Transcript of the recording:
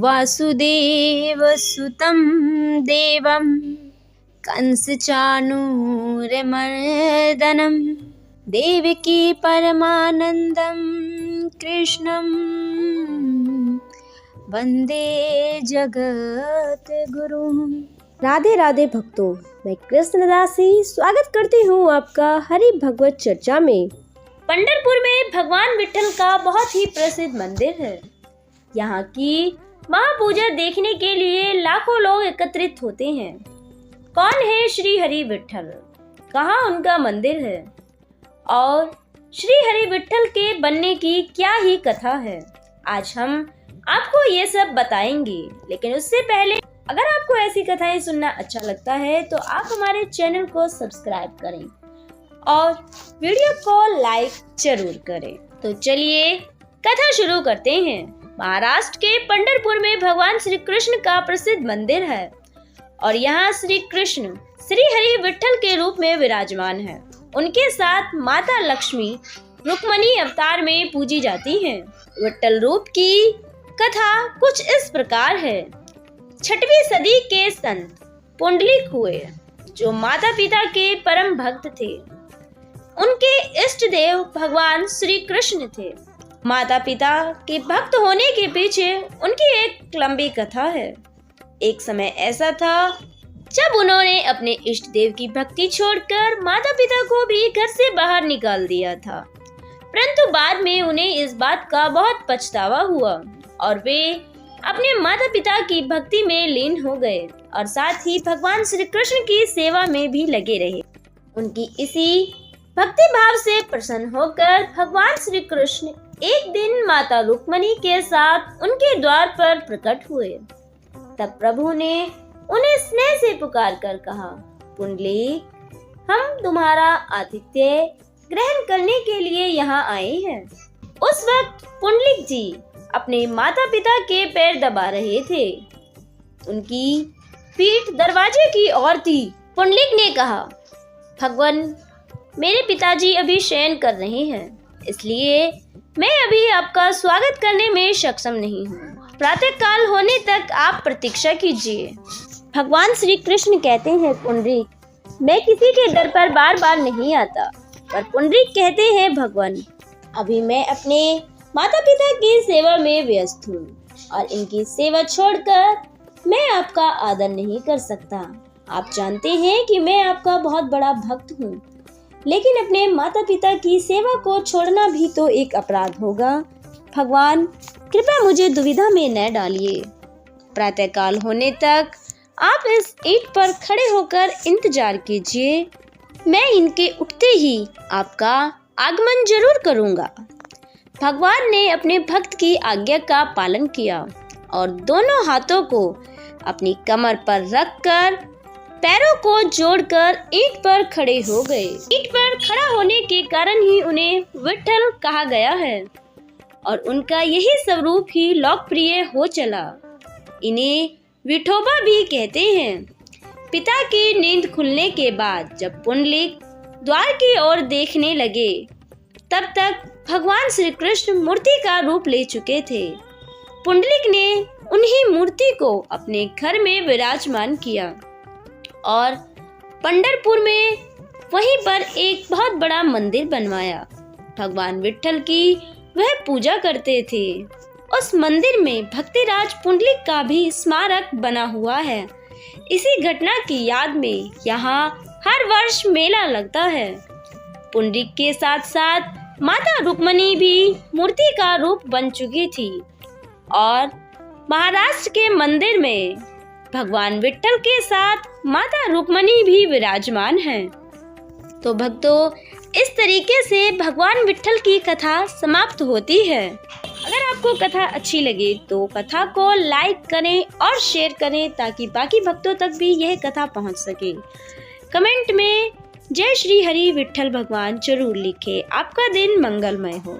वासुदेवसुतं देवं कंसचाणूरमर्दनं देवकी परमानंदं कृष्णं वंदे जगत गुरु। राधे राधे भक्तों, मैं कृष्णदासी स्वागत करती हूँ आपका हरि भगवत चर्चा में। पंढरपुर में भगवान विट्ठल का बहुत ही प्रसिद्ध मंदिर है। यहाँ की महापूजा देखने के लिए लाखों लोग एकत्रित होते हैं। कौन है श्री हरि विट्ठल, कहाँ उनका मंदिर है और श्री हरि विट्ठल के बनने की क्या ही कथा है, आज हम आपको ये सब बताएंगे। लेकिन उससे पहले अगर आपको ऐसी कथाएं सुनना अच्छा लगता है तो आप हमारे चैनल को सब्सक्राइब करें और वीडियो को लाइक जरूर करें। तो चलिए कथा शुरू करते हैं। महाराष्ट्र के पंढरपुर में भगवान श्री कृष्ण का प्रसिद्ध मंदिर है और यहाँ श्री कृष्ण श्री हरि विट्ठल के रूप में विराजमान है। उनके साथ माता लक्ष्मी रुक्मणी अवतार में पूजी जाती हैं। विट्ठल रूप की कथा कुछ इस प्रकार है। 6वीं सदी के संत पुंडलिक हुए जो माता पिता के परम भक्त थे। उनके इष्ट देव भगवान श्री कृष्ण थे। माता पिता के भक्त होने के पीछे उनकी एक लंबी कथा है। एक समय ऐसा था जब उन्होंने अपने इष्ट देव की भक्ति छोड़कर माता पिता को भी घर से बाहर निकाल दिया था, परंतु बाद में उन्हें इस बात का बहुत पछतावा हुआ और वे अपने माता पिता की भक्ति में लीन हो गए और साथ ही भगवान श्री कृष्ण की सेवा में भी लगे रहे। उनकी इसी भक्ति भाव से प्रसन्न होकर भगवान श्री कृष्ण एक दिन माता रुक्मणी के साथ उनके द्वार पर प्रकट हुए। तब प्रभु ने उन्हें स्नेह से पुकार कर कहा, पुंडलिक, हम तुम्हारा आतिथ्य ग्रहण करने के लिए यहाँ आए हैं। उस वक्त पुंडलिक जी अपने माता पिता के पैर दबा रहे थे। उनकी पीठ दरवाजे की ओर थी। पुंडलिक ने कहा, भगवान, मेरे पिताजी अभी शयन कर रहे हैं, इसलिए मैं अभी आपका स्वागत करने में सक्षम नहीं हूँ। प्रातः काल होने तक आप प्रतीक्षा कीजिए। भगवान श्री कृष्ण कहते हैं, पुंडलिक, मैं किसी के दर पर बार बार नहीं आता। पर पुंडलिक कहते हैं, भगवान, अभी मैं अपने माता पिता की सेवा में व्यस्त हूँ और इनकी सेवा छोड़कर मैं आपका आदर नहीं कर सकता। आप जानते हैं कि मैं आपका बहुत बड़ा भक्त हूँ, लेकिन अपने माता पिता की सेवा को छोड़ना भी तो एक अपराध होगा। भगवान, कृपया मुझे दुविधा में न डालिए। प्रातः काल होने तक आप इस ईंट पर खड़े होकर इंतजार कीजिए। मैं इनके उठते ही आपका आगमन जरूर करूंगा। भगवान ने अपने भक्त की आज्ञा का पालन किया और दोनों हाथों को अपनी कमर पर रखकर पैरों को जोड़कर ईंट पर खड़े हो गए। ईंट पर खड़ा होने के कारण ही उन्हें विट्ठल कहा गया है और उनका यही स्वरूप ही लोकप्रिय हो चला। इन्हें विठोबा भी कहते हैं। पिता की नींद खुलने के बाद जब पुंडलिक द्वार की ओर देखने लगे, तब तक भगवान श्री कृष्ण मूर्ति का रूप ले चुके थे। पुंडलिक ने उन्हीं मूर्ति को अपने घर में विराजमान किया और पंढरपुर में वहीं पर एक बहुत बड़ा मंदिर बनवाया। भगवान विट्ठल की वह पूजा करते थे। उस मंदिर में भक्तिराज पुंडलिक का भी स्मारक बना हुआ है। इसी घटना की याद में यहाँ हर वर्ष मेला लगता है। पुंडलिक के साथ साथ माता रुक्मणी भी मूर्ति का रूप बन चुकी थी और महाराष्ट्र के मंदिर में भगवान विट्ठल के साथ माता रुक्मणी भी विराजमान हैं। तो भक्तों, इस तरीके से भगवान विट्ठल की कथा समाप्त होती है। अगर आपको कथा अच्छी लगे तो कथा को लाइक करें और शेयर करें ताकि बाकी भक्तों तक भी यह कथा पहुंच सके। कमेंट में जय श्री हरि विट्ठल भगवान जरूर लिखें। आपका दिन मंगलमय हो।